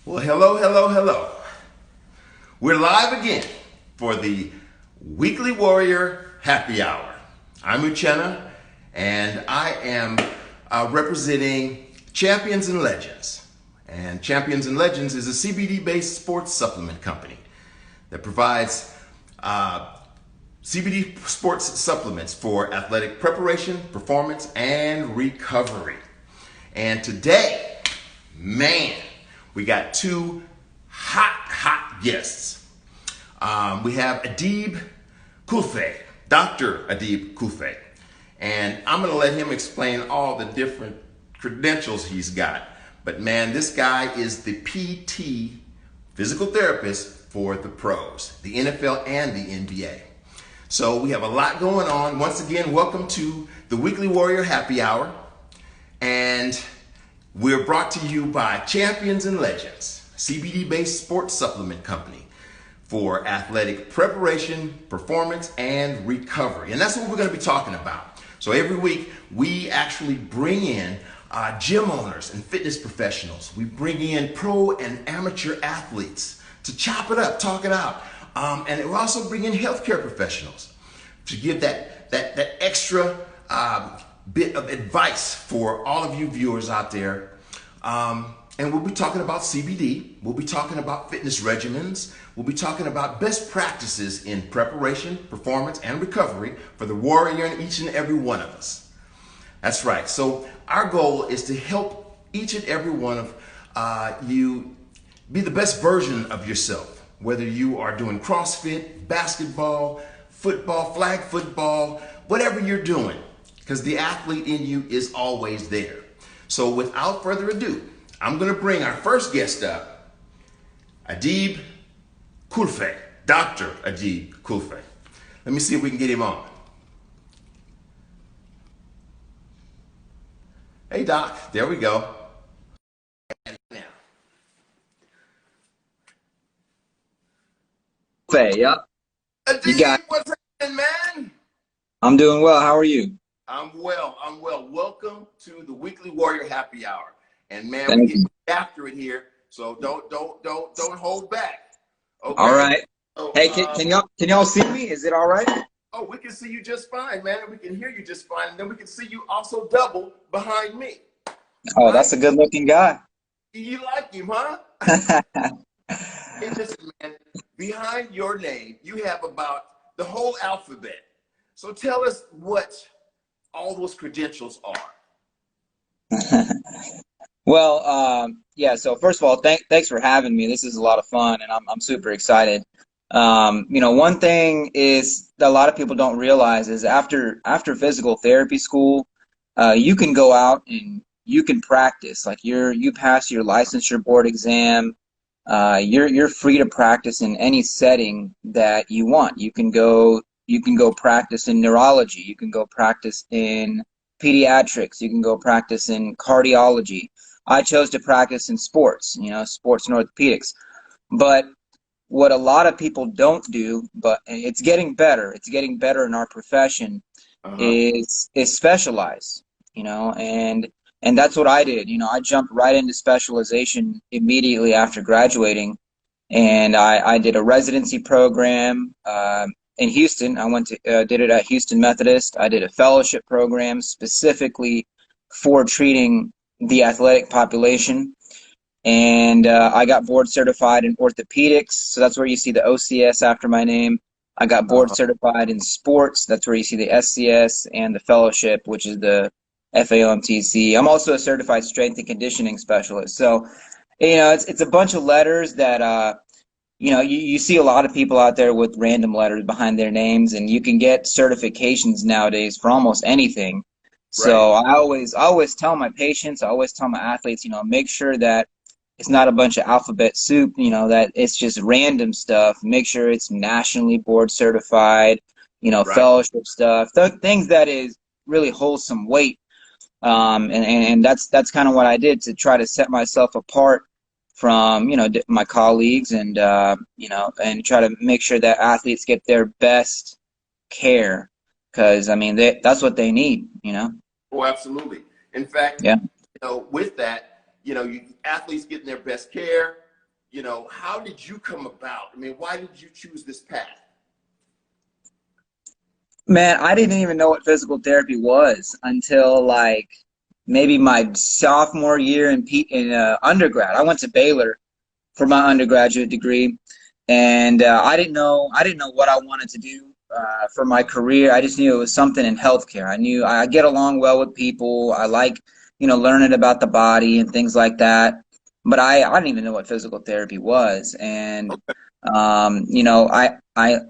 Well, hello, hello, hello. We're live again for the Weekly Warrior Happy Hour. I'm Uchenna, and I am representing Champions and Legends. And Champions and Legends is a CBD-based sports supplement company that provides CBD sports supplements for athletic preparation, performance, and recovery. And today, man, we got two hot guests. We have Adib Kulfe, Dr. Adib Kulfe. And I'm going to let him explain all the different credentials he's got. But man, this guy is the PT, physical therapist for the pros, the NFL and the NBA. So we have a lot going on. Once again, welcome to the Weekly Warrior Happy Hour. And we're brought to you by Champions and Legends, CBD-based sports supplement company for athletic preparation, performance, and recovery. And that's what we're going to be talking about. So every week, we actually bring in gym owners and fitness professionals. We bring in pro and amateur athletes to chop it up, talk it out. And we also bring in healthcare professionals to give that extra bit of advice for all of you viewers out there. And we'll be talking about CBD. We'll be talking about fitness regimens. We'll be talking about best practices in preparation, performance, and recovery for the warrior in each and every one of us. That's right. So our goal is to help each and every one of you be the best version of yourself, whether you are doing CrossFit, basketball, football, flag football, whatever you're doing, because the athlete in you is always there. So without further ado, I'm going to bring our first guest up, Adib Kulfe, Dr. Adib Kulfe. Let me see if we can get him on. Hey, Doc, there we go. Now. Yeah. Adib, You got. what's happening, man? I'm doing well. How are you? I'm well. Welcome to the Weekly Warrior Happy Hour. And man, Thank we you. get after it here. So don't hold back. Okay. All right. So, Hey, can y'all see me? Is it all right? oh, we can see you just fine, man. And we can hear you just fine. And then we can see you also double behind me. Oh, Right? that's a good looking guy. You like him, huh? And listen, man, behind your name, you have about the whole alphabet. So tell us what all those credentials are. Well, yeah. So first of all, thanks for having me. This is a lot of fun, and I'm super excited. One thing is that a lot of people don't realize is after physical therapy school, you can go out and you can practice. Like you pass your licensure board exam. You're free to practice in any setting that you want. You can go practice in neurology. You can go practice in pediatrics. You can go practice in cardiology. I chose to practice in sports, sports and orthopedics. But what a lot of people don't do, but it's getting better. It's getting better in our profession, is specialize, and that's what I did. I jumped right into specialization immediately after graduating, and I did a residency program in Houston. I did it at Houston Methodist. I did a fellowship program specifically for treating the athletic population, and I got board certified in orthopedics. So that's where you see the OCS after my name. I got board certified in sports. That's where you see the SCS and the fellowship, which is the FAOMTC. I'm also a certified strength and conditioning specialist. So, it's a bunch of letters that, you see a lot of people out there with random letters behind their names, and you can get certifications nowadays for almost anything. So I always tell my patients, I always tell my athletes, make sure that it's not a bunch of alphabet soup, that it's just random stuff. Make sure it's nationally board certified, fellowship stuff, things that is really hold some weight. And that's kind of what I did to try to set myself apart from, my colleagues, and, and try to make sure that athletes get their best care. Because, that's what they need, Oh, absolutely. In fact, yeah. with that, athletes getting their best care, how did you come about? I mean, why did you choose this path? Man, I didn't even know what physical therapy was until like maybe my sophomore year in undergrad. I went to Baylor for my undergraduate degree, and I didn't know what I wanted to do for my career. I just knew it was something in healthcare. I knew I get along well with people. I like, learning about the body and things like that. But I didn't even know what physical therapy was. And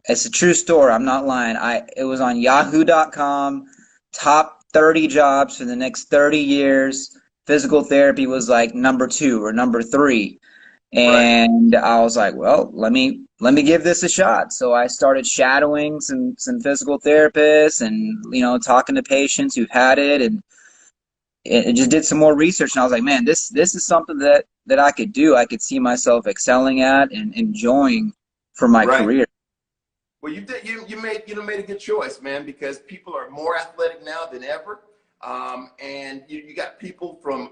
it's a true story. I'm not lying. It was on Yahoo.com, top 30 jobs for the next 30 years. Physical therapy was like number 2 or number 3. Right. And I was like, well, let me give this a shot. So I started shadowing some physical therapists and, talking to patients who've had it, and it just did some more research. And I was like, man, this is something that I could do. I could see myself excelling at and enjoying for my Right. career. Well, you made a good choice, man, because people are more athletic now than ever, and you got people from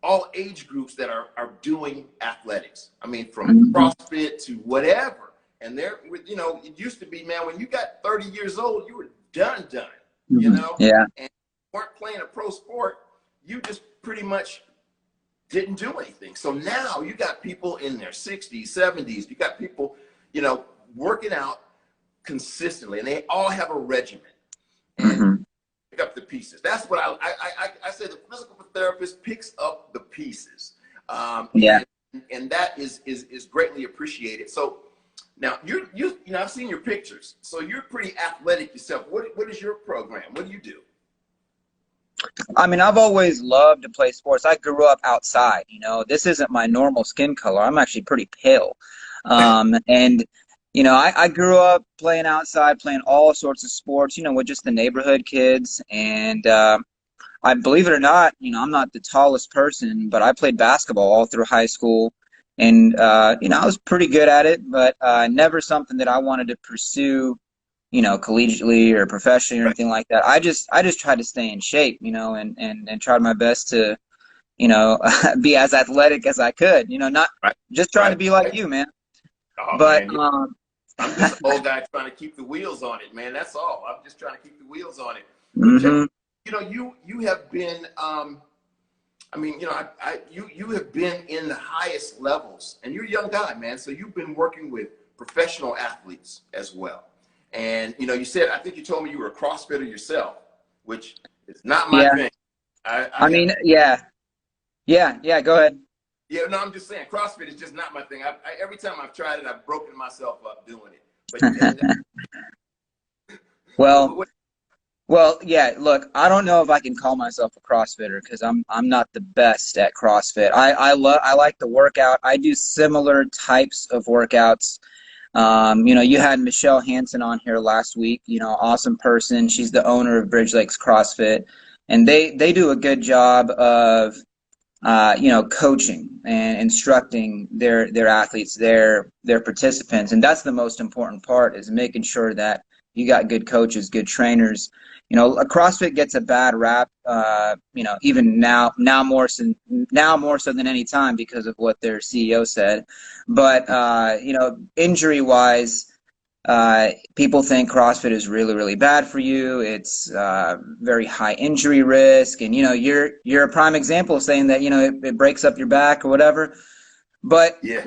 all age groups that are doing athletics. I mean, from Mhm. CrossFit to whatever, and it used to be, man, when you got 30 years old, you were done, Yeah. and weren't playing a pro sport, you just pretty much didn't do anything. So now you got people in their 60s, 70s. You got people, working out consistently, and they all have a regimen and Hmm. pick up the pieces. That's what I say. The physical therapist picks up the pieces, Yeah. and that is greatly appreciated. So now I've seen your pictures, so you're pretty athletic yourself. What is your program? What do you do? I mean, I've always loved to play sports. I grew up outside, this isn't my normal skin color. I'm actually pretty pale. And I grew up playing outside, playing all sorts of sports, with just the neighborhood kids. And I believe it or not, I'm not the tallest person, but I played basketball all through high school. And, I was pretty good at it, but never something that I wanted to pursue, collegiately or professionally or Right, anything like that. I just tried to stay in shape, and tried my best to, you know, be as athletic as I could, not right, just trying to right, be like right. you, man. Oh But man, yeah. I'm just an old guy trying to keep the wheels on it, man. That's all. I'm just trying to keep the wheels on it. But check, hmm you have been. I mean, you have been in the highest levels, and you're a young guy, man. So you've been working with professional athletes as well. And you said, I think you told me you were a CrossFitter yourself, which is not my yeah, thing. I I have, mean, yeah, go ahead. yeah, no, I'm just saying, CrossFit is just not my thing. Every time I've tried it, I've broken myself up doing it. But Well, what, yeah, look, I don't know if I can call myself a CrossFitter because I'm not the best at CrossFit. I like the workout. I do similar types of workouts. You had Michelle Hansen on here last week, awesome person. She's the owner of Bridge Lakes CrossFit, and they do a good job of coaching and instructing their athletes, their participants, and that's the most important part, is making sure that you got good coaches, good trainers. A CrossFit gets a bad rap, even now more so than any time because of what their CEO said. But injury wise, people think CrossFit is really, really bad for you. It's very high injury risk, and you're a prime example of saying that it breaks up your back or whatever. But yeah,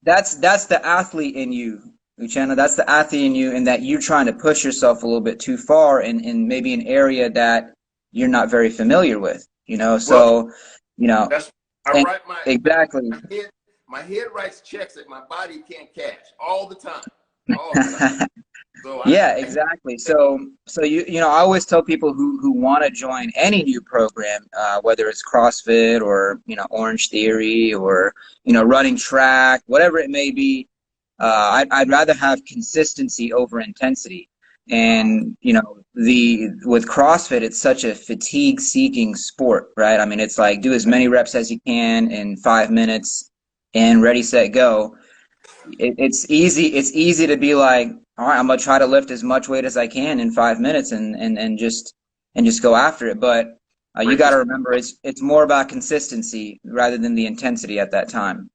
that's the athlete in you, Uchenna. That's the athlete in you, and that you're trying to push yourself a little bit too far in maybe an area that you're not very familiar with. well, So that's I and write exactly. my head writes checks that my body can't cash all the time. So Yeah, exactly. So I always tell people who want to join any new program, whether it's CrossFit or Orange Theory or running track, whatever it may be. I'd rather have consistency over intensity. And the with CrossFit, it's such a fatigue-seeking sport, right? I mean, it's like do as many reps as you can in 5 minutes, and ready, set, go. It's easy to be like, all right, I'm gonna try to lift as much weight as I can in 5 minutes and just go after it. But you break got this. to remember, it's more about consistency rather than the intensity at that time.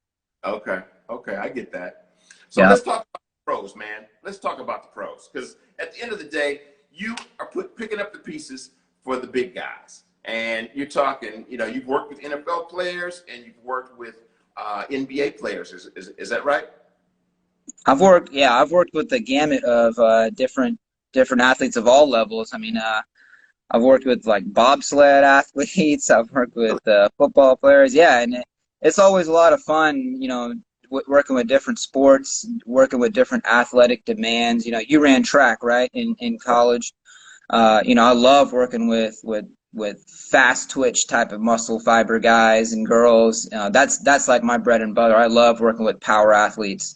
Okay. Okay, I get that. So Yeah. let's talk about the pros, man. Let's talk about the pros, because at the end of the day, you are picking up the pieces for the big guys, and you're talking. You know, you've worked with NFL players and you've worked with NBA players. Is that right? I've worked with the gamut of different athletes of all levels. I mean, I've worked with like bobsled athletes. I've worked with football players. Yeah, and it's always a lot of fun, working with different sports, working with different athletic demands. You know, you ran track, right, in college. I love working with fast twitch type of muscle fiber guys and girls. That's like my bread and butter. I love working with power athletes,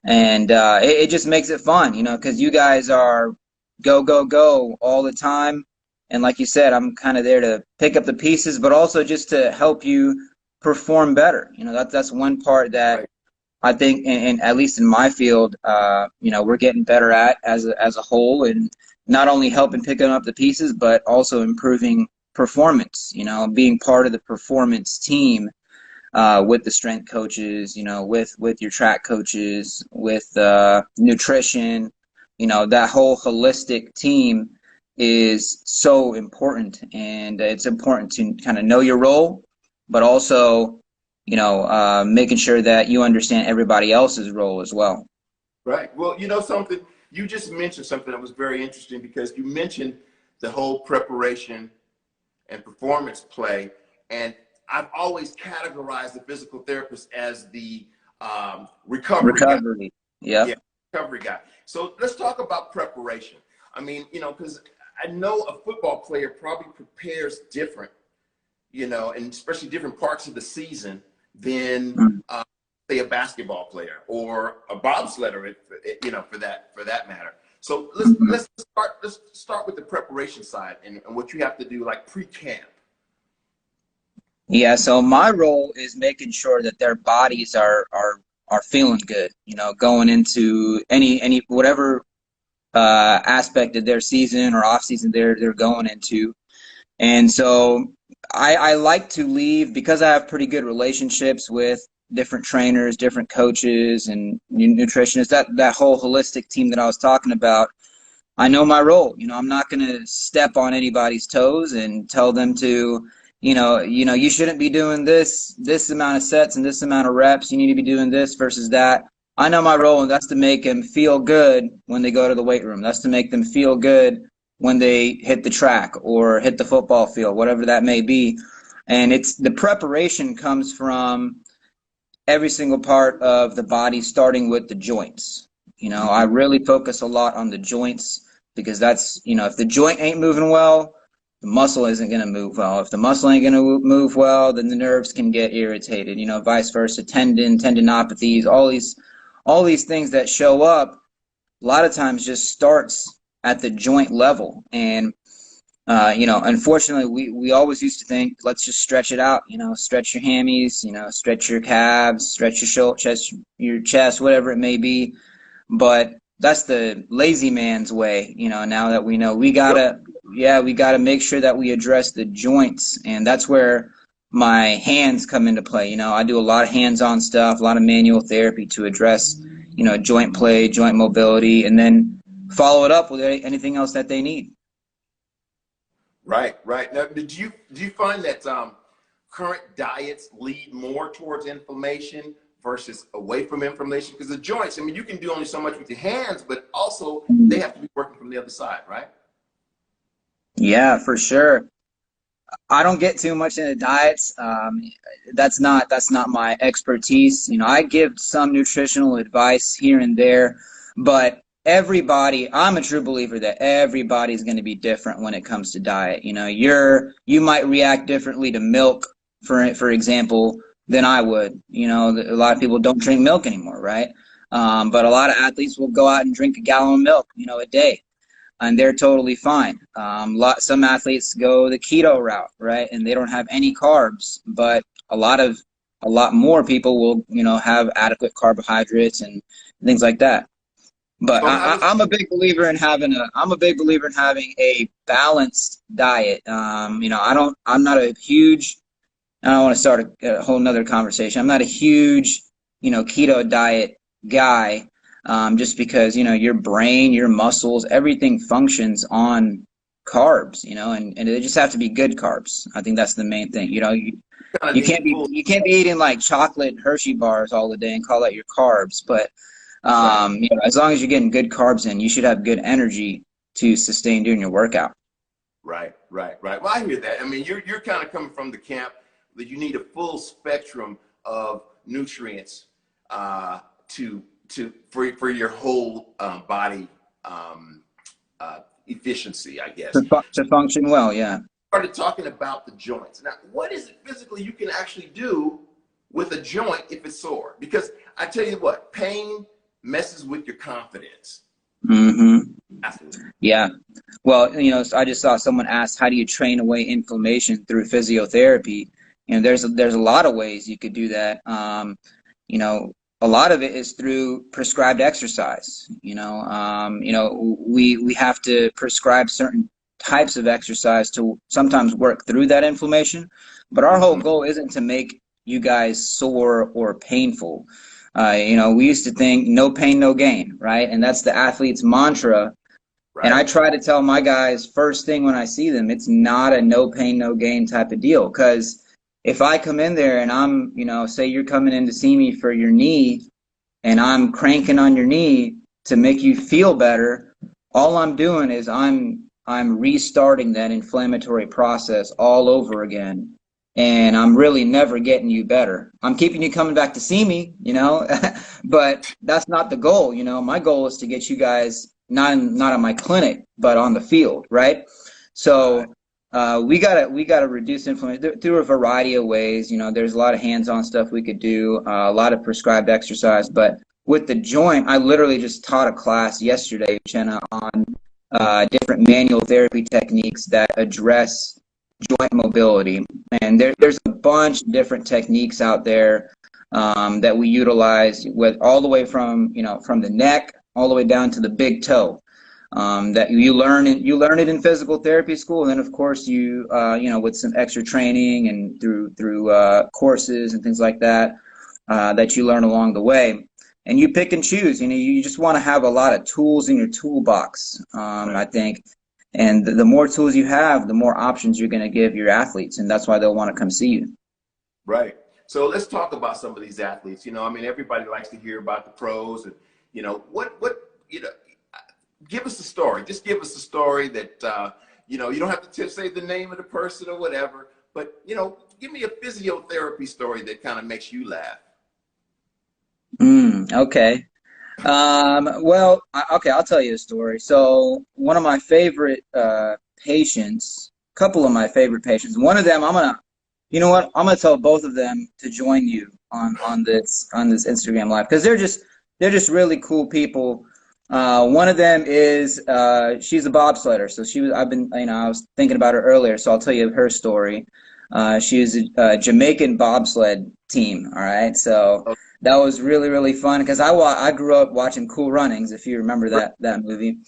and it just makes it fun, because you guys are go go go all the time. And like you said, I'm kind of there to pick up the pieces, but also just to help you perform better. That's one part that Right. I think, and at least in my field, we're getting better at as a whole, and not only helping picking up the pieces, but also improving performance. Being part of the performance team with the strength coaches, with your track coaches, with nutrition, that whole holistic team is so important, and it's important to kind of know your role, but also making sure that you understand everybody else's role as well. Right. Well, you know something, you just mentioned something that was very interesting, because you mentioned the whole preparation and performance play. And I've always categorized the physical therapist as the recovery guy. Recovery. Yep. Yeah, recovery guy. So let's talk about preparation. I mean, because I know a football player probably prepares different, and especially different parts of the season than say a basketball player or a bobsledder, for that matter. So let's start with the preparation side, and what you have to do, like pre-camp. Yeah, so my role is making sure that their bodies are feeling good, going into any whatever aspect of their season or off season they're going into. And so I like to leave, because I have pretty good relationships with different trainers, different coaches, and nutritionists, that whole holistic team that I was talking about. I know my role. I'm not going to step on anybody's toes and tell them to, you shouldn't be doing this amount of sets and this amount of reps. You need to be doing this versus that. I know my role, and that's to make them feel good when they go to the weight room. That's to make them feel good when they hit the track or hit the football field, whatever that may be. And it's the preparation comes from every single part of the body, starting with the joints. I really focus a lot on the joints, because that's, if the joint ain't moving well, the muscle isn't going to move well. If the muscle ain't going to move well, then the nerves can get irritated, vice versa, tendinopathies, all these things that show up a lot of times just starts at the joint level. And unfortunately, we always used to think, let's just stretch it out, stretch your hammies, stretch your calves, stretch your shoulder, your chest, whatever it may be. But that's the lazy man's way, now that we know we gotta make sure that we address the joints. And that's where my hands come into play. I do a lot of hands-on stuff, a lot of manual therapy to address, joint play, joint mobility, and then follow it up with anything else that they need. Right, right. Now, do you find that current diets lead more towards inflammation versus away from inflammation? Because the joints, I mean, you can do only so much with your hands, but also they have to be working from the other side, right? Yeah, for sure. I don't get too much into diets. That's not my expertise. I give some nutritional advice here and there, but I'm a true believer that everybody's going to be different when it comes to diet. You might react differently to milk, for example, than I would. A lot of people don't drink milk anymore, right? But a lot of athletes will go out and drink a gallon of milk, a day, and they're totally fine. Some athletes go the keto route, right, and they don't have any carbs, but a lot more people will, have adequate carbohydrates and things like that. But So how does I'm a big believer in having a balanced diet. I'm not a huge. I don't want to start a whole nother conversation. I'm not a huge keto diet guy, just because, your brain, your muscles, everything functions on carbs, and they just have to be good carbs. I think that's the main thing. Kind of You need can't the be full. you can't be eating like chocolate Hershey bars all the day and call that your carbs. But Right. as long as you're getting good carbs in, you should have good energy to sustain during your workout. Right, right, right. Well, I hear that. I mean, you're kind of coming from the camp that you need a full spectrum of nutrients to for your whole body um, efficiency, I guess. To function well, yeah. Started talking about the joints. Now, what is it physically you can actually do with a joint if it's sore? Because I tell you what, pain messes with your confidence. hmm Absolutely. Yeah. Well, so I just saw someone ask, how do you train away inflammation through physiotherapy? There's a lot of ways you could do that. You know, a lot of it is through prescribed exercise. We have to prescribe certain types of exercise to sometimes work through that inflammation. But our whole Hmm. goal isn't to make you guys sore or painful. We used to think no pain, no gain, right? And that's the athlete's mantra, and I Right. try to tell my guys first thing when I see them, it's not a no pain, no gain type of deal. Because if I come in there and I'm, say you're coming in to see me for your knee and I'm cranking on your knee to make you feel better, all I'm doing is I'm restarting that inflammatory process all over again. And I'm really never getting you better. I'm keeping you coming back to see me, but that's not the goal. My goal is to get you guys not in my clinic, but on the field, right? Right. So we gotta reduce inflammation through a variety of ways. There's a lot of hands-on stuff we could do, a lot of prescribed exercise, but with the joint, I literally just taught a class yesterday, Jenna, on different manual therapy techniques that address joint mobility. And there's a bunch of different techniques out there that we utilize, with all the way from the neck all the way down to the big toe. That you learn it in physical therapy school, and then of course with some extra training and through courses and things like that that you learn along the way. And you pick and choose. You just want to have a lot of tools in your toolbox, Right. I think. And the more tools you have, the more options you're going to give your athletes, and that's why they'll want to come see you. Right. So let's talk about some of these athletes. I mean, everybody likes to hear about the pros, and what give us a story. Just give us a story that you don't have to say the name of the person or whatever, but give me a physiotherapy story that kind of makes you laugh. Okay. Okay, I'll tell you a story. So one of my favorite patients, couple of my favorite patients, one of them, you know what? I'm gonna tell both of them to join you on this Instagram live, because they're just really cool people. One of them is she's a bobsledder, so I was thinking about her earlier, so I'll tell you her story. She is a Jamaican bobsled team. All right, so Oh, that was really really fun because I grew up watching Cool Runnings, if you remember right. that movie.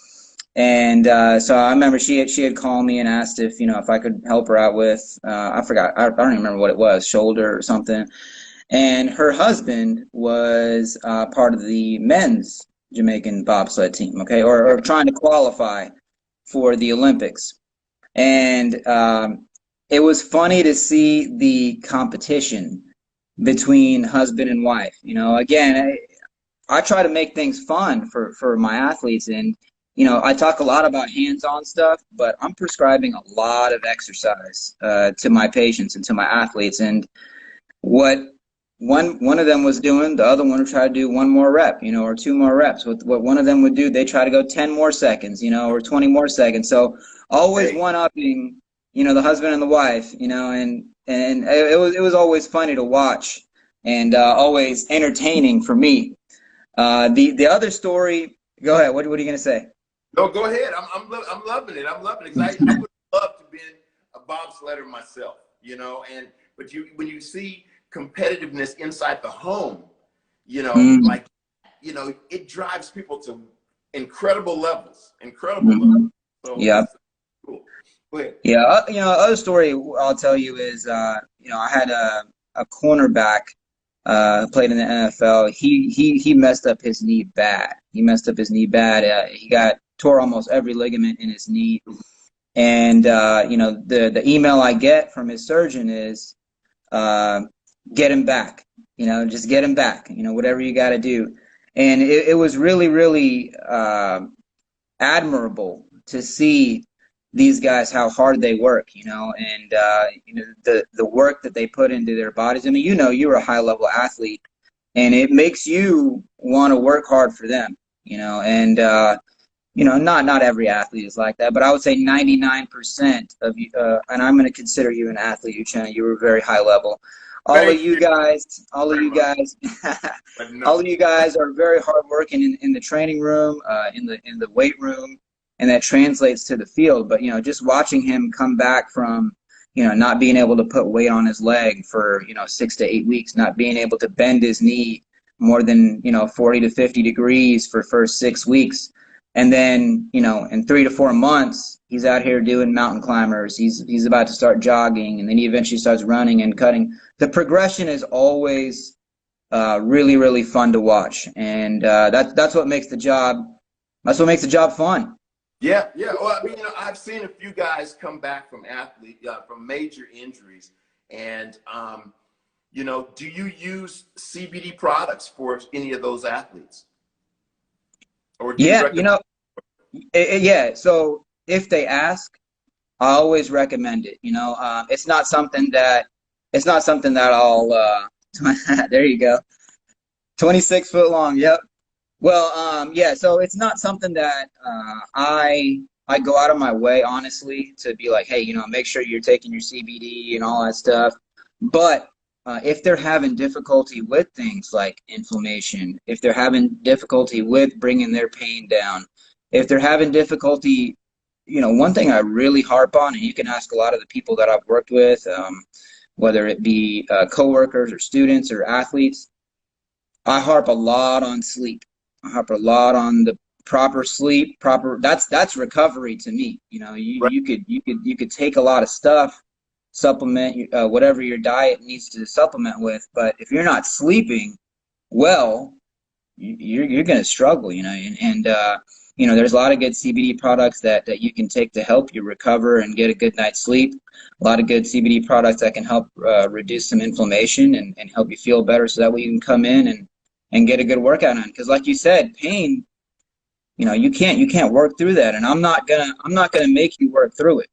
And so I remember she had called me and asked if I could help her out with I forgot, I don't even remember what it was, shoulder or something. And her husband was part of the men's Jamaican bobsled team, okay, Okay. or trying to qualify for the Olympics. And it was funny to see the competition between husband and wife. Again, I try to make things fun for my athletes, and I talk a lot about hands-on stuff, but I'm prescribing a lot of exercise to my patients and to my athletes. And what one of them was doing, the other one would try to do one more rep, or two more reps. What one of them would do, they try to go 10 more seconds, or 20 more seconds. So always Hey, one-upping, the husband and the wife, and it was always funny to watch, and always entertaining for me. The other story, go ahead. What are you gonna say? no, go ahead. I'm loving it. I'm loving it because I would love to be a bobsledder myself. And but when you see competitiveness inside the home, Mm, like it drives people to incredible levels, incredible levels. hmm So Yeah. that's cool. Go ahead. Yeah. Other story I'll tell you is, I had a cornerback. played in the NFL. He messed up his knee bad. He messed up his knee bad. He got tore almost every ligament in his knee. And the email I get from his surgeon is, get him back. Just get him back. Whatever you got to do. And it was really, really admirable to see these guys, how hard they work, and the work that they put into their bodies. I mean, you're a high level athlete, and it makes you want to work hard for them, and not every athlete is like that, but I would say 99% of you, and I'm going to consider you an athlete, Uchenna. You were very high level. All of you guys are very hardworking in the training room, in the weight room, and that translates to the field. But just watching him come back from not being able to put weight on his leg for 6 to 8 weeks, not being able to bend his knee more than 40 to 50 degrees for first 6 weeks, and then in 3 to 4 months he's out here doing mountain climbers. He's about to start jogging, and then he eventually starts running and cutting. The progression is always really, really fun to watch, and that's what makes the job. That's what makes the job fun. Yeah. Well, I mean, I've seen a few guys come back from from major injuries, and do you use CBD products for any of those athletes? Or do Yeah, you yeah. So if they ask, I always recommend it. It's not something that I'll. There you go. 26 foot long. Yep. Well, yeah. So it's not something that I go out of my way, honestly, to be like, hey, make sure you're taking your CBD and all that stuff. But if they're having difficulty with things like inflammation, if they're having difficulty with bringing their pain down, if they're having difficulty, one thing I really harp on, and you can ask a lot of the people that I've worked with, whether it be coworkers or students or athletes, I harp a lot on sleep. I harp a lot on the proper sleep, that's recovery to me. You could take a lot of stuff, supplement whatever your diet needs to supplement with, but if you're not sleeping well, you're going to struggle, and there's a lot of good CBD products that you can take to help you recover and get a good night's sleep. A lot of good CBD products that can help reduce some inflammation and help you feel better, so that way you can come in and get a good workout on. Because like you said, pain, you can't work through that, and I'm not gonna make you work through it.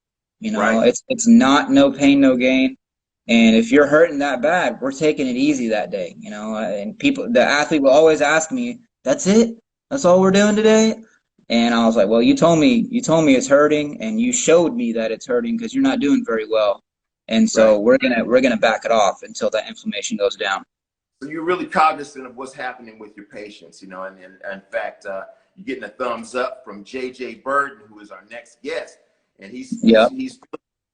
Right. It's not no pain, no gain. And if you're hurting that bad, we're taking it easy that day. And the athlete will always ask me, "That's it? That's all we're doing today?" And I was like, "Well, you told me it's hurting, and you showed me that it's hurting because you're not doing very well. And so Right. we're gonna back it off until that inflammation goes down." So you're really cognizant of what's happening with your patients, and in fact, you're getting a thumbs up from J.J. Burton, who is our next guest, and he's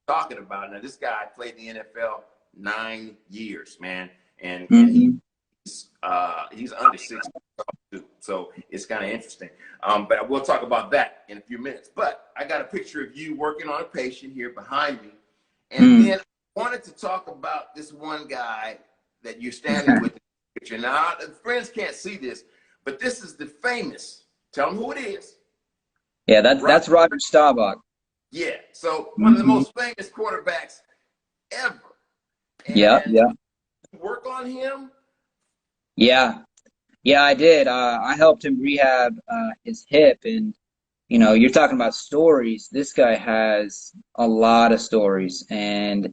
talking about it. Now, this guy played in the NFL 9 years, man, and he's under 6, so it's kind of interesting. But we'll talk about that in a few minutes. But I got a picture of you working on a patient here behind me, and then I wanted to talk about this one guy that you're standing with in the picture. Now, the friends can't see this, but this is the famous. Tell them who it is. Yeah, that's Roger Staubach. Yeah, so one of the most famous quarterbacks ever. And Yeah. you work on him? Yeah, I did. I helped him rehab his hip, and you're talking about stories. This guy has a lot of stories, and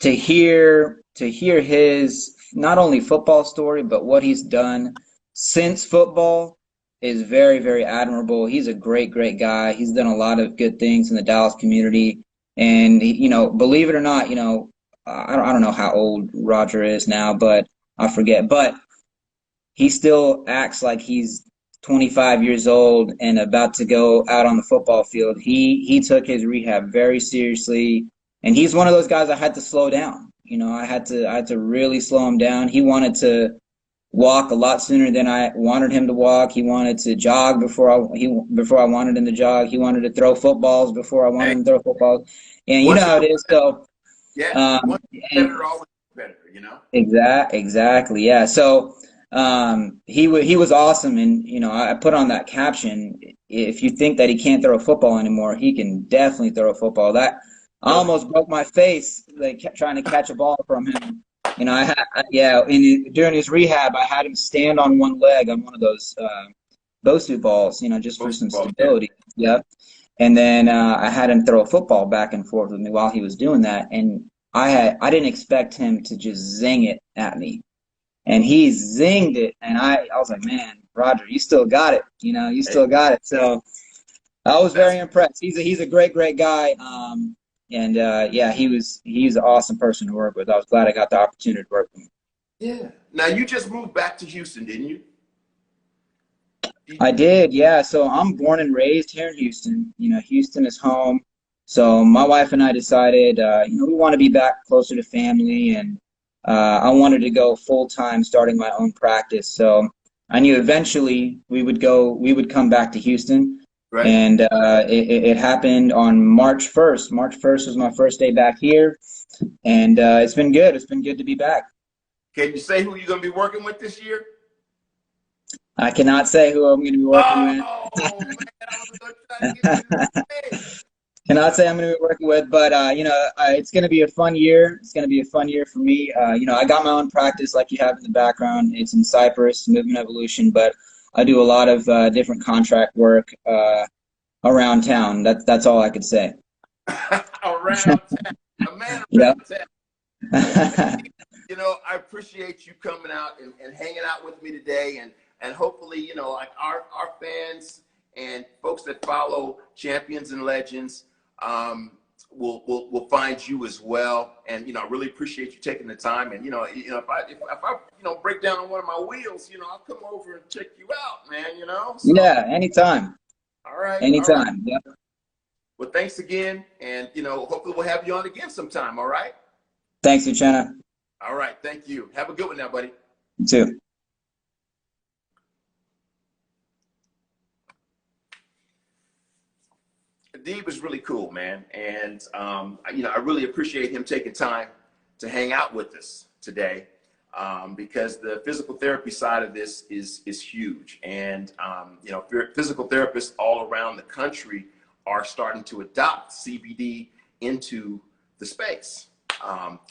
to hear his not only football story, but what he's done since football is very, very admirable. He's a great, great guy. He's done a lot of good things in the Dallas community. And, believe it or not, I don't know how old Roger is now, but I forget. But he still acts like he's 25 years old and about to go out on the football field. He took his rehab very seriously. And he's one of those guys I had to slow down. I had to really slow him down. He wanted to walk a lot sooner than I wanted him to walk. He wanted to jog before I wanted him to jog. He wanted to throw footballs before I wanted him to throw footballs. And you know how it is. So yeah, one better, always better. you know? Exactly. Yeah. So he was awesome, and I put on that caption. If you think that he can't throw a football anymore, he can definitely throw a football. That I Really? almost broke my face like trying to catch a ball from him. Yeah. During his rehab, I had him stand on one leg on one of those Bosu balls, just for Most some football, yeah. stability. Yep. And then I had him throw a football back and forth with me while he was doing that, and I didn't expect him to just zing it at me, and he zinged it, and I was like, man, Roger, you still got it, you Hey, still got it. So I was that's very impressed. He's a great guy, and yeah, he's an awesome person to work with. I was glad I got the opportunity to work with him. yeah. Now you just moved back to Houston, didn't you? I did, yeah. So I'm born and raised here in Houston. Houston is home. So my wife and I decided, we want to be back closer to family, and I wanted to go full time, starting my own practice. So I knew eventually we would come back to Houston, Right? and it happened on March 1st. March 1st was my first day back here, and it's been good. It's been good to be back. Can you say who you're going to be working with this year? I cannot say who I'm going to be working with. Oh, man, I was going to try to get you to say. Cannot say I'm going to be working with, but it's going to be a fun year. It's going to be a fun year for me. I got my own practice, like you have in the background. It's in Cyprus, Movement Evolution, but I do a lot of different contract work around town. That's all I could say. Around town. A man Yeah. around town. I appreciate you coming out and hanging out with me today, and hopefully, like our fans and folks that follow Champions and Legends will find you as well. And I really appreciate you taking the time. And if I break down on one of my wheels, I'll come over and check you out, man. So Yeah, anytime. all right, all right. Anytime. Yeah. Well, thanks again, and hopefully we'll have you on again sometime. All right. Thanks, Uchenna. All right. Thank you. Have a good one now, buddy. You too. Adib is really cool, man, and I really appreciate him taking time to hang out with us today, because the physical therapy side of this is huge, and physical therapists all around the country are starting to adopt CBD into the space.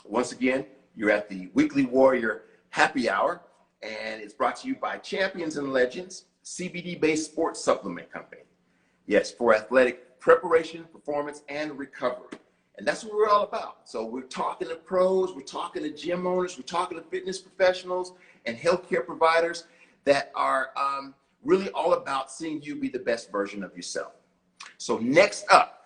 Once again, you're at the Weekly Warrior Happy Hour, and it's brought to you by Champions and Legends, CBD-based sports supplement company. Yes, for athletic preparation, performance, and recovery. And that's what we're all about. So we're talking to pros, we're talking to gym owners, we're talking to fitness professionals and healthcare providers that are really all about seeing you be the best version of yourself. So next up,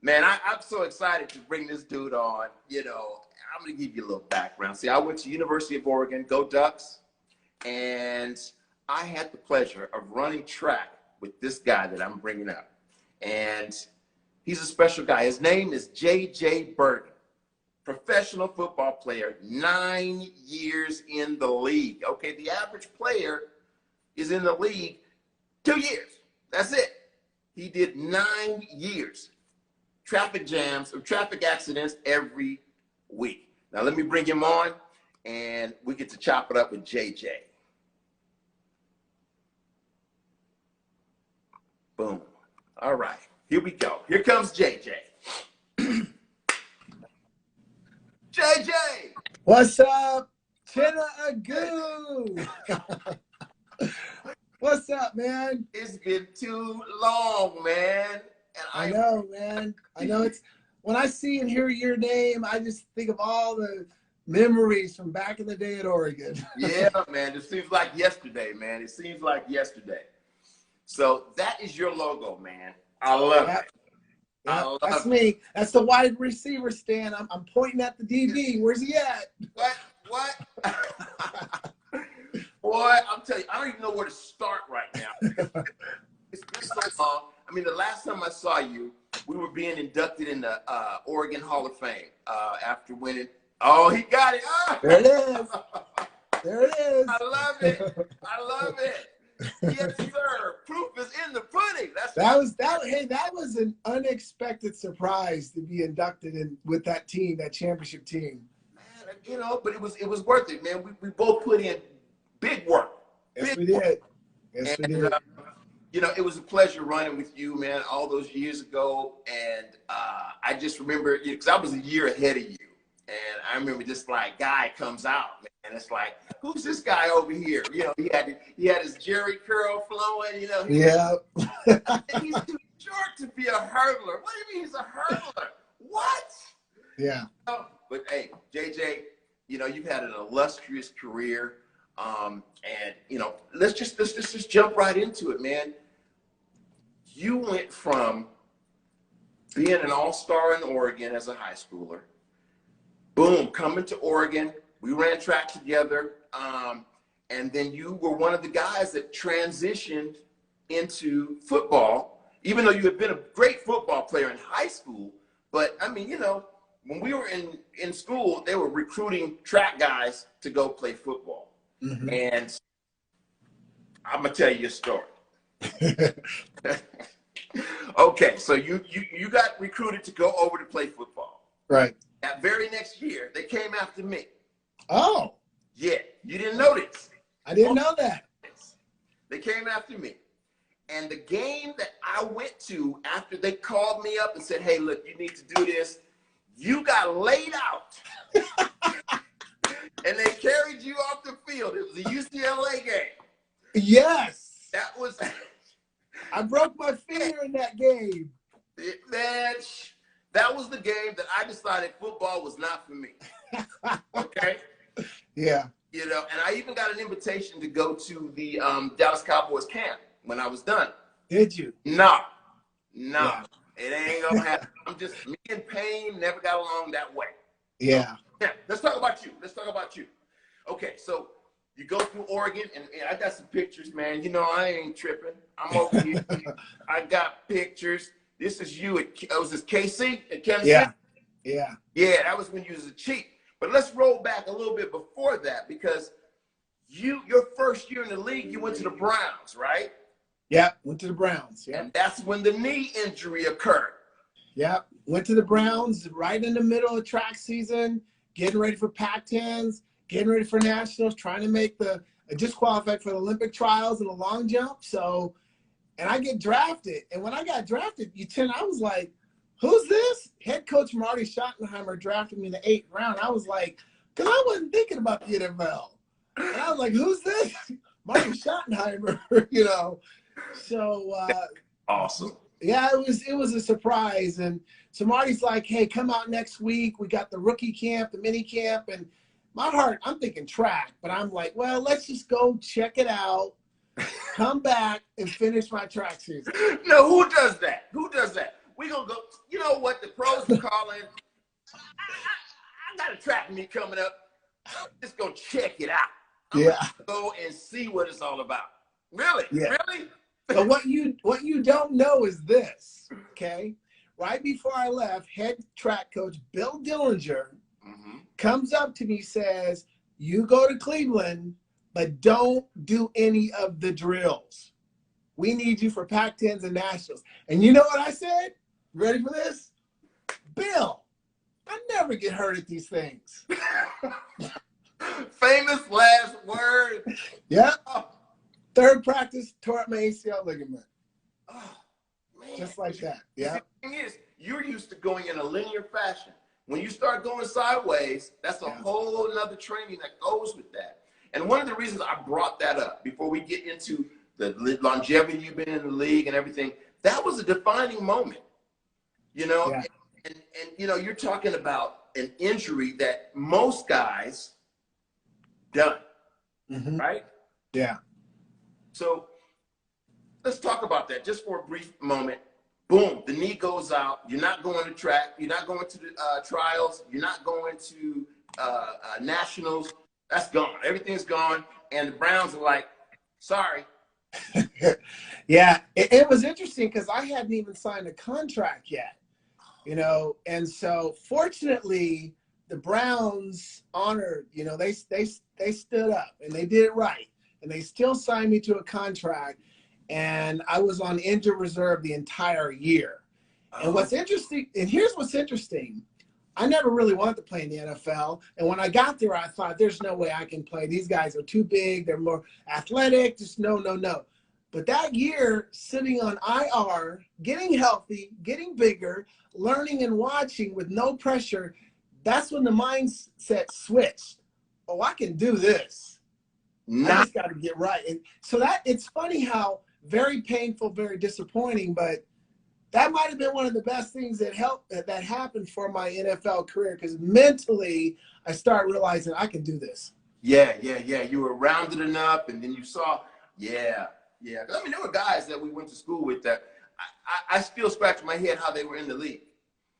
man, I'm so excited to bring this dude on. I'm going to give you a little background. See, I went to University of Oregon, go Ducks, and I had the pleasure of running track with this guy that I'm bringing up. And he's a special guy. His name is J.J. Burton, professional football player, 9 years in the league. Okay, the average player is in the league 2 years. That's it. He did 9 years. Traffic jams or traffic accidents every week. Now let me bring him on, and we get to chop it up with JJ. Boom. All right, here we go. Here comes JJ. JJ! What's up? Chinna Agoo! What's up, man? It's been too long, man. And I know, man. I know it's when I see and hear your name, I just think of all the memories from back in the day at Oregon. Yeah, man. It seems like yesterday, man. It seems like yesterday. So that is your logo, man. I love it. Yep, that's me. That's the wide receiver stand. I'm pointing at the DB. Where's he at? What? Boy, I'm telling you, I don't even know where to start right now. It's been so long. I mean, the last time I saw you, we were being inducted in the Oregon Hall of Fame after winning. Oh, he got it. Oh. There it is. There it is. I love it. I love it. Yes, sir. Proof is in the pudding. That was an unexpected surprise to be inducted in with that team, that championship team. Man, you know, but it was worth it, man. We both put in big work. Yes, Big we did. work. Yes, we And, did. you know, it was a pleasure running with you, man, all those years ago. And I just remember, because I was a year ahead of you. And I remember this like guy comes out, man, and it's like, who's this guy over here? You know, he had his Jerry curl flowing, you know. Yeah. He's too short to be a hurdler. What do you mean he's a hurdler? What? Yeah. But hey, JJ, you know, you've had an illustrious career. And you know, let's just jump right into it, man. You went from being an all-star in Oregon as a high schooler, boom, coming to Oregon. We ran track together, and then you were one of the guys that transitioned into football, even though you had been a great football player in high school. But I mean, you know, when we were in school, they were recruiting track guys to go play football. Mm-hmm. And I'm gonna tell you a story. Okay, so you got recruited to go over to play football. Right. That very next year, they came after me. Oh. Yeah, you didn't know this. I didn't know that. They came after me. And the game that I went to after they called me up and said, hey, look, you need to do this, you got laid out. And they carried you off the field. It was a UCLA game. Yes. That was... I broke my finger in that game. Man, that was the game that I decided football was not for me. Okay? Yeah. You know, and I even got an invitation to go to the Dallas Cowboys camp when I was done. Did you? No. Yeah. It ain't gonna happen. I'm just, me and Payne never got along that way. Yeah. Yeah, let's talk about you. Okay, so you go through Oregon, and I got some pictures, man. You know, I ain't tripping. I'm over here. I got pictures. This is you at, was this KC at Kansas Yeah. City? Yeah. Yeah, that was when you was a cheat. But let's roll back a little bit before that, because your first year in the league, you went to the Browns, right? Yeah, went to the Browns. Yeah. And that's when the knee injury occurred. Yeah, went to the Browns right in the middle of track season, getting ready for Pac-10s, getting ready for nationals, trying to make just qualified for the Olympic trials and the long jump. So, and I get drafted. And when I got drafted, I was like, who's this? Head coach Marty Schottenheimer drafted me in the 8th round. I was like, because I wasn't thinking about the NFL. And I was like, who's this? Marty Schottenheimer, you know. So awesome. Yeah, it was a surprise. And so Marty's like, hey, come out next week. We got the rookie camp, the mini camp. And my heart, I'm thinking track, but I'm like, well, let's just go check it out, come back and finish my track season. No, who does that? We gonna go, you know what, the pros are calling. I got a track meet coming up. Just go check it out. I'm gonna go and see what it's all about. Really? Yeah. Really? But what you don't know is this, okay? Right before I left, head track coach Bill Dillinger comes up to me, says, you go to Cleveland, but don't do any of the drills. We need you for Pac-10s and nationals. And you know what I said? Ready for this? Bill, I never get hurt at these things. Famous last word. Yeah. Third practice, tore up my ACL ligament. Oh, man. Just like that. Yeah. The thing is, you're used to going in a linear fashion. When you start going sideways, that's a whole nother training that goes with that. And one of the reasons I brought that up before we get into the longevity you've been in the league and everything, that was a defining moment. You know, and you know, you're talking about an injury that most guys done, right? Yeah. So let's talk about that just for a brief moment. Boom, the knee goes out. You're not going to track. You're not going to the trials. You're not going to nationals. That's gone. Everything's gone. And the Browns are like, sorry. Yeah, it was interesting because I hadn't even signed a contract yet, you know. And so fortunately, the Browns honored, you know, they stood up and they did it right. And they still signed me to a contract. And I was on injured reserve the entire year. And what's interesting, and here's what's interesting. I never really wanted to play in the NFL. And when I got there, I thought, there's no way I can play. These guys are too big. They're more athletic. Just no, no, no. But that year, sitting on IR, getting healthy, getting bigger, learning and watching with no pressure, that's when the mindset switched. Oh, I can do this. I just got to get right. And so it's funny how very painful, very disappointing, but that might have been one of the best things that happened for my NFL career, because mentally I started realizing I can do this. Yeah. You were rounded enough, and then you saw, yeah. I mean, there were guys that we went to school with that I still scratch my head how they were in the league.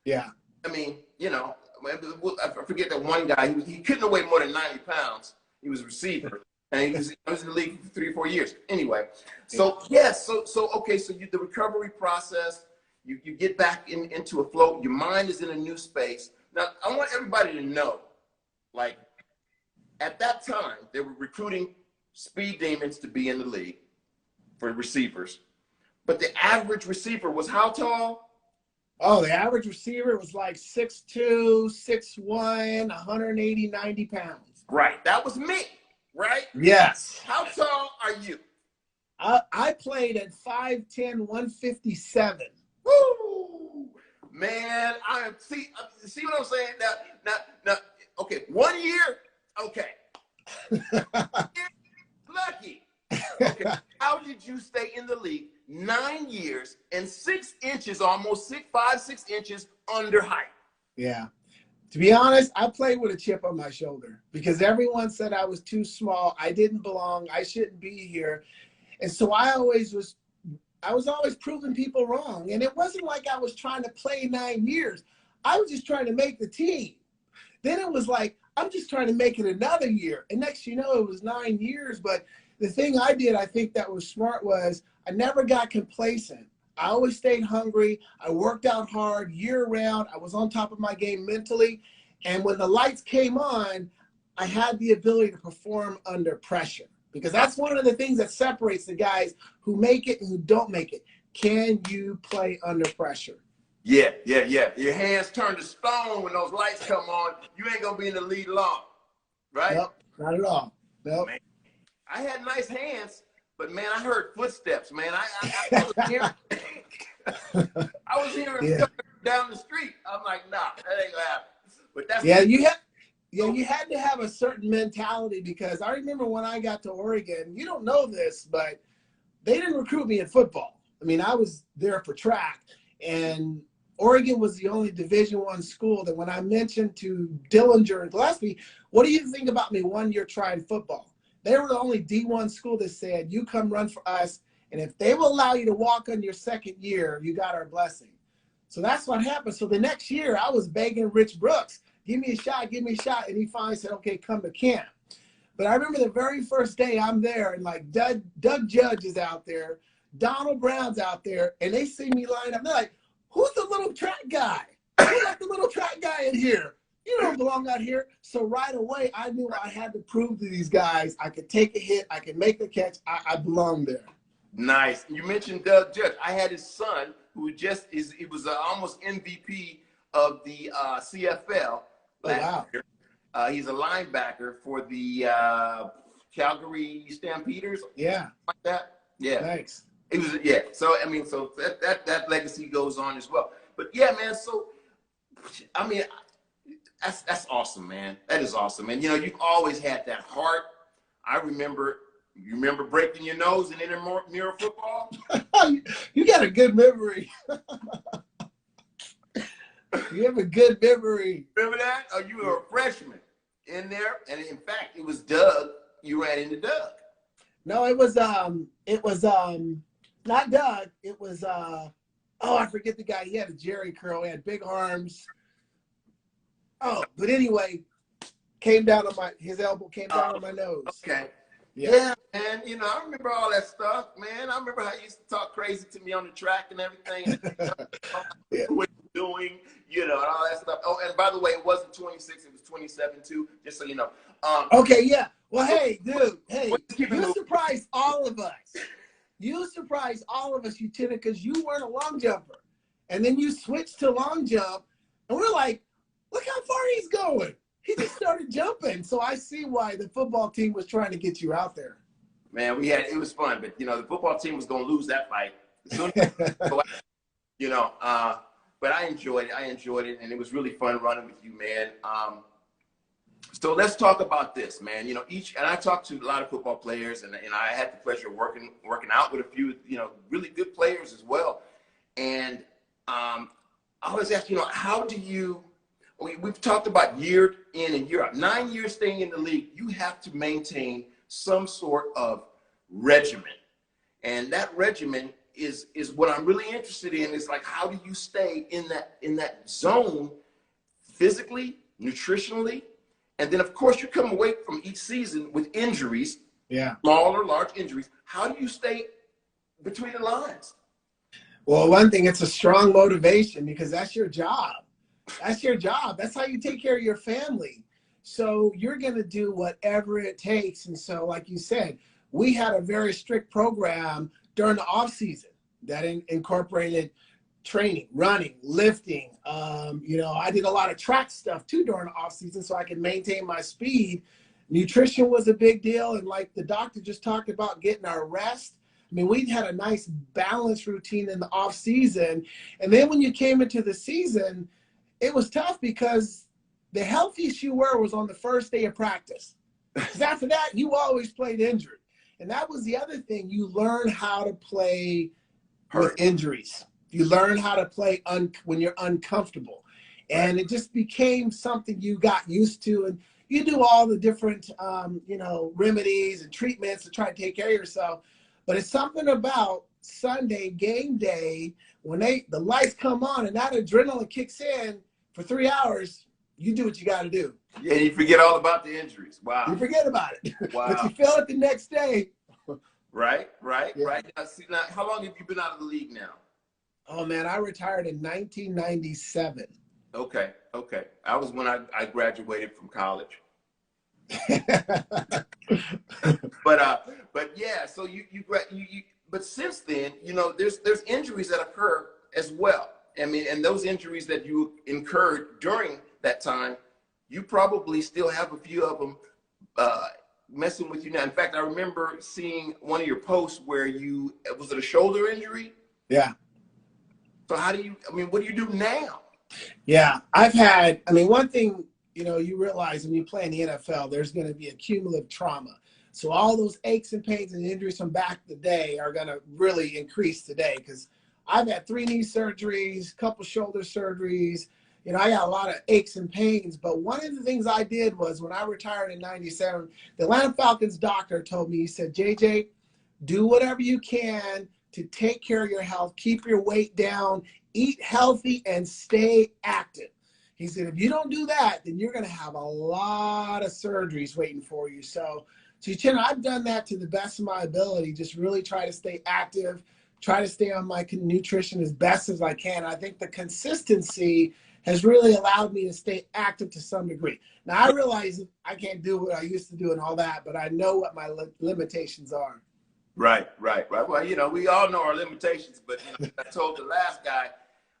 Yeah. I mean, you know, I forget that one guy. He couldn't have weighed more than 90 pounds. He was a receiver. And he was in the league for 3 or 4 years. Anyway, so yes, okay, so the recovery process, you get back into a flow. Your mind is in a new space. Now, I want everybody to know, like, at that time, they were recruiting speed demons to be in the league for receivers. But the average receiver was how tall? Oh, the average receiver was like 6'2", 6'1", 180, 90 pounds. Right, that was me. Right? Yes. How tall are you? I played at 5'10", 157. Woo! Man, see what I'm saying? Now, okay, 1 year, okay. Lucky. Okay. How did you stay in the league 9 years and 6 inches, almost 6 inches under height? Yeah. To be honest, I played with a chip on my shoulder because everyone said I was too small. I didn't belong. I shouldn't be here. And so I was always proving people wrong. And it wasn't like I was trying to play 9 years. I was just trying to make the team. Then it was like, I'm just trying to make it another year. And next, you know, it was 9 years. But the thing I did, I think that was smart, was I never got complacent. I always stayed hungry. I worked out hard year round. I was on top of my game mentally. And when the lights came on, I had the ability to perform under pressure, because that's one of the things that separates the guys who make it and who don't make it. Can you play under pressure? Yeah. Your hands turn to stone when those lights come on. You ain't going to be in the lead long, right? Nope, not at all. Nope. Man, I had nice hands. But man, I heard footsteps, man. I was hearing, I was hearing down the street. I'm like, nah, that ain't gonna happen. But that's you had to have a certain mentality, because I remember when I got to Oregon, you don't know this, but they didn't recruit me in football. I mean, I was there for track, and Oregon was the only Division I school that when I mentioned to Dillinger and Gillespie, what do you think about me 1 year trying football? They were the only D1 school that said, you come run for us, and if they will allow you to walk on your second year, you got our blessing. So that's what happened. So the next year, I was begging Rich Brooks, give me a shot, give me a shot. And he finally said, okay, come to camp. But I remember the very first day I'm there, and like Doug Judge is out there, Donald Brown's out there, and they see me line up. They're like, who's the little track guy? Who's like the little track guy in here? You don't belong out here. So right away, I knew I had to prove to these guys I could take a hit, I could make a catch, I belong there. Nice. You mentioned Doug Judge. I had his son who he was almost MVP of the CFL last year. He's a linebacker for the Calgary Stampeders. Yeah. Like that. Yeah. Thanks. It was So I mean, so that legacy goes on as well. But yeah, man. So I mean. That's awesome, man. That is awesome. And, you know, you've always had that heart. You remember breaking your nose in intramural football? You got a good memory. You have a good memory. Remember that? Oh, you were a freshman in there. And in fact, it was Doug. You ran into Doug. No, it was not Doug. It was, I forget the guy. He had a Jerry curl. He had big arms. Oh, but anyway, his elbow came down on my nose. Okay. Yeah, man. You know, I remember all that stuff, man. I remember how you used to talk crazy to me on the track and everything. What you're doing, you know, and all that stuff. Oh, and by the way, it wasn't 26, it was 27 too, just so you know. Okay, yeah. Well, hey, dude, you surprised all of us. You surprised all of us, Lieutenant, because you weren't a long jumper. And then you switched to long jump, and we're like, look how far he's going. He just started jumping. So I see why the football team was trying to get you out there. Man, it was fun, but the football team was going to lose that fight. But I enjoyed it, and it was really fun running with you, man. So let's talk about this, man. And I talked to a lot of football players, and I had the pleasure of working out with a few, really good players as well. And I always ask, how do you? We've talked about year in and year out. 9 years staying in the league, you have to maintain some sort of regimen, and that regimen is what I'm really interested in. Is like, how do you stay in that zone physically, nutritionally, and then of course you come away from each season with injuries, small or large injuries. How do you stay between the lines? Well, one thing, it's a strong motivation because that's your job. That's your job. That's how you take care of your family. So you're going to do whatever it takes. And so, like you said, we had a very strict program during the off season that incorporated training, running, lifting. I did a lot of track stuff too during the off season so I could maintain my speed. Nutrition was a big deal. And like the doctor just talked about, getting our rest. I mean, we had a nice balanced routine in the off season. And then when you came into the season, it was tough because the healthiest you were was on the first day of practice. Because after that, you always played injured. And that was the other thing. You learn how to play with injuries. You learn how to play when you're uncomfortable. And it just became something you got used to. And you do all the different, remedies and treatments to try to take care of yourself. But it's something about Sunday, game day, when the lights come on and that adrenaline kicks in for 3 hours, you do what you got to do. Yeah, you forget all about the injuries. Wow. You forget about it. Wow. But you feel it the next day. Right. Yeah. Now, how long have you been out of the league now? Oh, man, I retired in 1997. Okay. I was when I graduated from college. But yeah, so you but since then, there's injuries that occur as well. I mean, and those injuries that you incurred during that time, you probably still have a few of them messing with you now. In fact, I remember seeing one of your posts where was it a shoulder injury? Yeah. So what do you do now? Yeah, one thing, you realize when you play in the NFL, there's going to be a cumulative trauma. So all those aches and pains and injuries from back in the day are going to really increase today because I've had 3 knee surgeries, a couple shoulder surgeries. I got a lot of aches and pains. But one of the things I did was when I retired in 97, the Atlanta Falcons doctor told me, he said, JJ, do whatever you can to take care of your health, keep your weight down, eat healthy, and stay active. He said, if you don't do that, then you're going to have a lot of surgeries waiting for you. So I've done that to the best of my ability, just really try to stay active, try to stay on my nutrition as best as I can. I think the consistency has really allowed me to stay active to some degree. Now, I realize I can't do what I used to do and all that, but I know what my limitations are. Right. Well, we all know our limitations, but I told the last guy,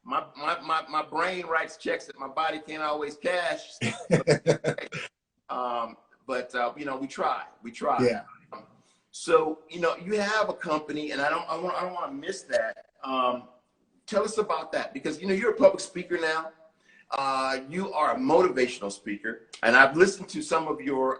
my brain writes checks that my body can't always cash. But we try. Yeah. So you have a company, and I don't want to miss that. Tell us about that, because you're a public speaker now. You are a motivational speaker, and I've listened to some of your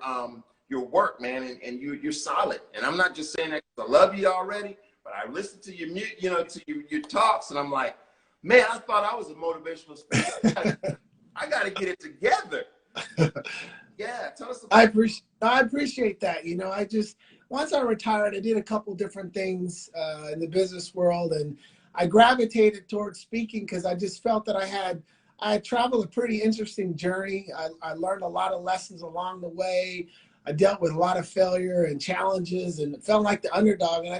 work, man, and you're solid. And I'm not just saying that because I love you already, but I listened to your talks, and I'm like, man, I thought I was a motivational speaker. I got to get it together. Yeah, tell us about I appreciate that. Once I retired, I did a couple different things in the business world, and I gravitated towards speaking because I just felt that I had traveled a pretty interesting journey. I learned a lot of lessons along the way. I dealt with a lot of failure and challenges and felt like the underdog. And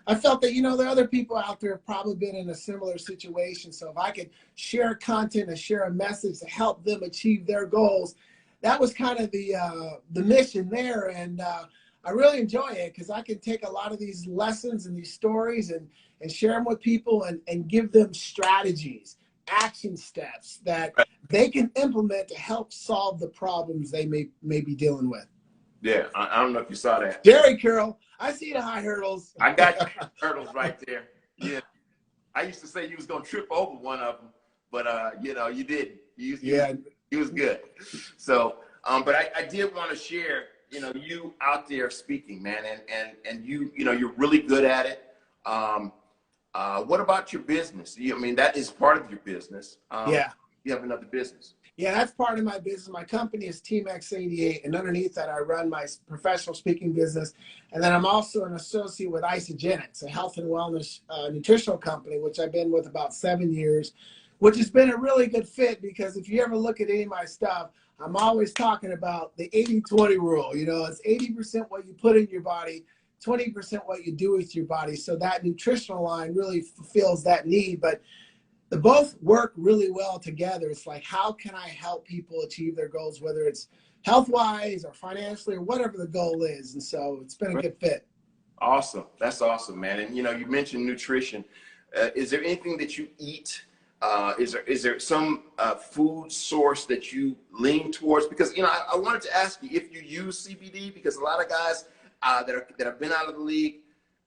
I felt that, there are other people out there have probably been in a similar situation. So if I could share content and share a message to help them achieve their goals, that was kind of the mission there. And I really enjoy it because I can take a lot of these lessons and these stories and share them with people and give them strategies, action steps that they can implement to help solve the problems they may be dealing with. Yeah, I don't know if you saw that. Jerry Curl, I see the high hurdles. I got hurdles right there. Yeah, I used to say you was gonna trip over one of them, but you know, you didn't. You was good. So, but I did want to share, you know, you out there speaking, man, and you know, you're really good at it. What about your business? I mean, that is part of your business. Yeah. You have another business. Yeah, that's part of my business. My company is Team X88, and underneath that, I run my professional speaking business. And then I'm also an associate with Isogenics, a health and wellness nutritional company, which I've been with about 7 years, which has been a really good fit because if you ever look at any of my stuff, I'm always talking about the 80-20 rule. You know, it's 80% what you put in your body, 20% what you do with your body. So that nutritional line really fulfills that need. But they both work really well together. It's like, how can I help people achieve their goals, whether it's health-wise or financially or whatever the goal is. And so it's been a good fit. Awesome. That's awesome, man. And, you know, you mentioned nutrition. Is there anything that you eat? Is there some food source that you lean towards? Because, you know, I wanted to ask you if you use CBD, because a lot of guys that have been out of the league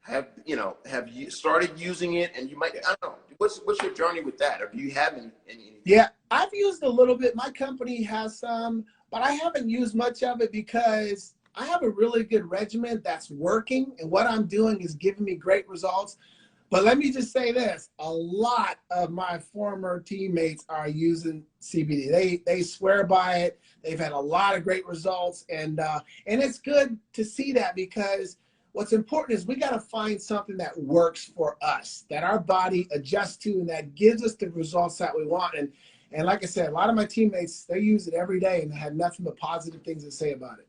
have you started using it, and you might, I don't know, what's your journey with that, or do you have any? Yeah, I've used a little bit. My company has some, but I haven't used much of it because I have a really good regimen that's working, and what I'm doing is giving me great results. But let me just say this, a lot of my former teammates are using CBD. They swear by it. They've had a lot of great results, and it's good to see that, because what's important is we got to find something that works for us, that our body adjusts to, and that gives us the results that we want. And like I said, a lot of my teammates, they use it every day and have nothing but positive things to say about it.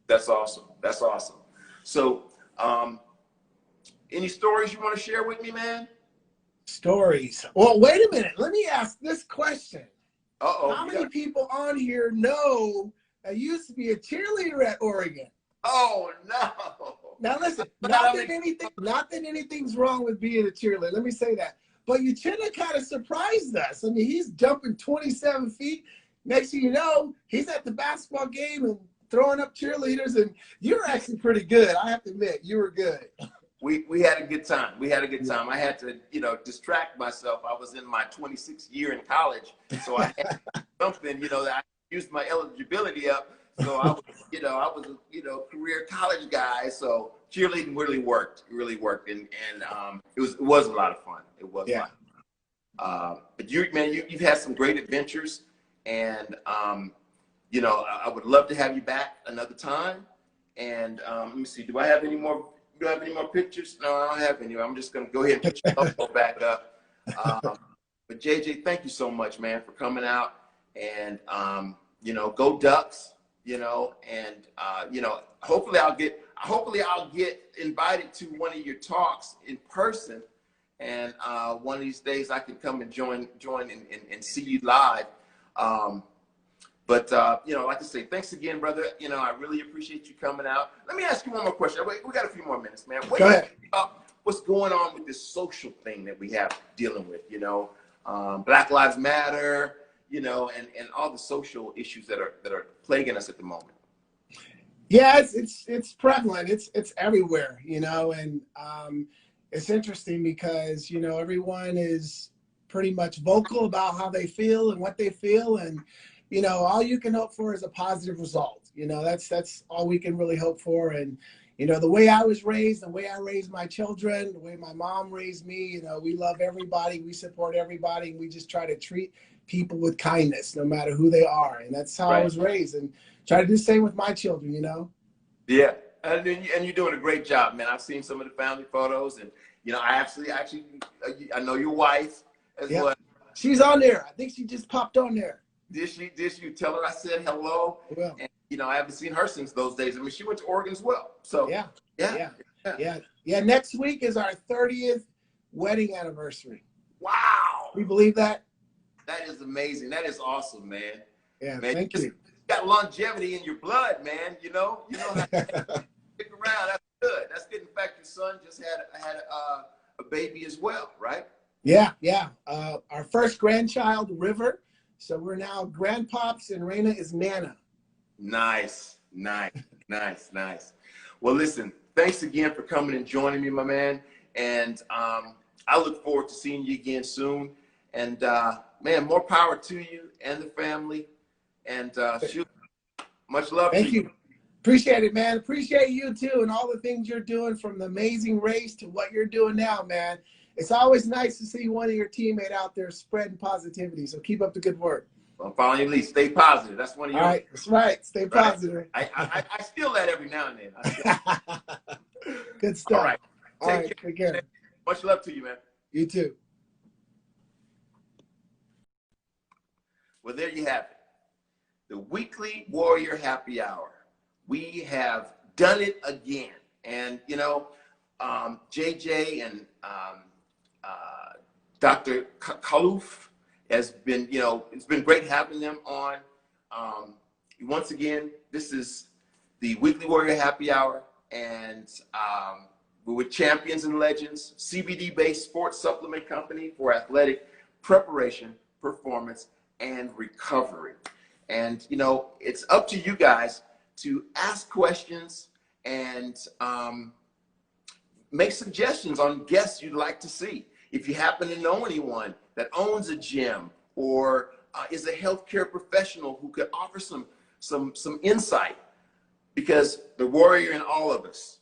That's awesome. That's awesome. So, any stories you want to share with me, man? Stories. Well, wait a minute. Let me ask this question. Uh-oh. How many people on here know I used to be a cheerleader at Oregon? Oh, no. Now listen, not that anything's wrong with being a cheerleader. Let me say that. But Uchenna kind of surprised us. I mean, he's jumping 27 feet. Next thing you know, he's at the basketball game and throwing up cheerleaders. And you're actually pretty good. I have to admit, you were good. We had a good time. We had a good time. I had to, you know, distract myself. I was in my 26th year in college. So I had something, you know, that I used my eligibility up. So I was a career college guy. So cheerleading really worked. It really worked, and it was a lot of fun. It was fun. But you've had some great adventures, and you know, I would love to have you back another time. And let me see. Do I have any more? Do you have any more pictures? No, I don't have any. I'm just gonna go ahead and put your elbow back up. But JJ, thank you so much, man, for coming out, and you know, go Ducks. You know, and you know, hopefully I'll get invited to one of your talks in person, and one of these days I can come and join and see you live. But you know, like I say, thanks again, brother. You know, I really appreciate you coming out. Let me ask you one more question. Wait, we got a few more minutes, man. Go ahead. What's going on with this social thing that we have dealing with? You know, Black Lives Matter. You know, and all the social issues that are plaguing us at the moment. Yeah, it's prevalent. It's everywhere, you know, and it's interesting because, you know, everyone is pretty much vocal about how they feel and what they feel, and you know, all you can hope for is a positive result. You know, that's all we can really hope for. And you know, the way I was raised, the way I raised my children, the way my mom raised me, you know, we love everybody, we support everybody, and we just try to treat people with kindness, no matter who they are. And that's how I was raised, and try to do the same with my children, you know? Yeah. And you're doing a great job, man. I've seen some of the family photos, and, you know, I know your wife as well. She's on there. I think she just popped on there. Did you tell her I said hello? Well, and, you know, I haven't seen her since those days. I mean, she went to Oregon as well. So yeah. Next week is our 30th wedding anniversary. Wow. We believe that? That is amazing. That is awesome, man. Yeah, man, thank you. You got longevity in your blood, man. You know how to stick around. That's good. That's good. In fact, your son just had a baby as well, right? Yeah, yeah. Our first grandchild, River. So we're now grandpops, and Raina is Nana. Nice, nice, nice, nice. Well, listen, thanks again for coming and joining me, my man. And I look forward to seeing you again soon. And man, more power to you and the family. And shoot, much love to Thank you. you. Appreciate it, man. Appreciate you too, and all the things you're doing, from the amazing race to what you're doing now, man. It's always nice to see one of your teammates out there spreading positivity. So keep up the good work. I'm following your lead. Stay positive. That's one of your. All right, that's right. Stay positive. Right? I steal that every now and then. Good stuff. All right. Take care. Much love to you, man. You too. Well, there you have it. The weekly Warrior Happy Hour. We have done it again. And, you know, JJ and Dr. Kalouf has been, you know, it's been great having them on. Once again, this is the weekly Warrior Happy Hour. And we're with Champions and Legends, CBD-based sports supplement company for athletic preparation, performance, and recovery. And, you know, it's up to you guys to ask questions and make suggestions on guests you'd like to see. If you happen to know anyone that owns a gym or is a healthcare professional who could offer some insight, because the warrior in all of us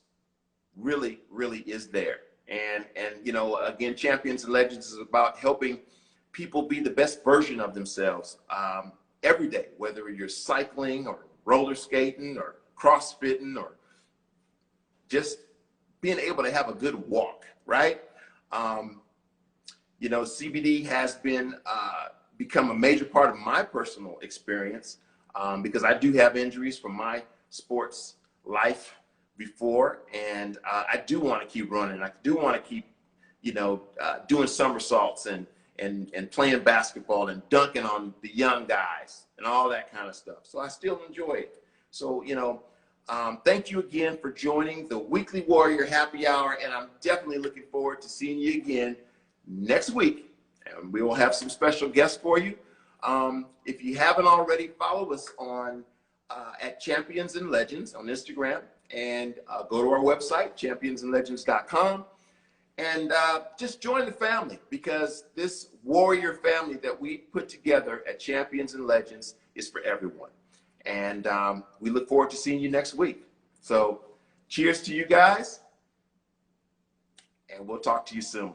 really, really is there. And you know, again, Champions and Legends is about helping people be the best version of themselves every day, whether you're cycling or roller skating or crossfitting or just being able to have a good walk, right? You know, CBD has been become a major part of my personal experience because I do have injuries from my sports life before, and I do want to keep running. I do want to keep, you know, doing somersaults and playing basketball and dunking on the young guys and all that kind of stuff. So I still enjoy it. So, you know, thank you again for joining the Weekly Warrior Happy Hour, and I'm definitely looking forward to seeing you again next week. And we will have some special guests for you. If you haven't already, follow us on at Champions and Legends on Instagram, and go to our website, championsandlegends.com. And just join the family, because this warrior family that we put together at Champions and Legends is for everyone. And we look forward to seeing you next week. So cheers to you guys, and we'll talk to you soon.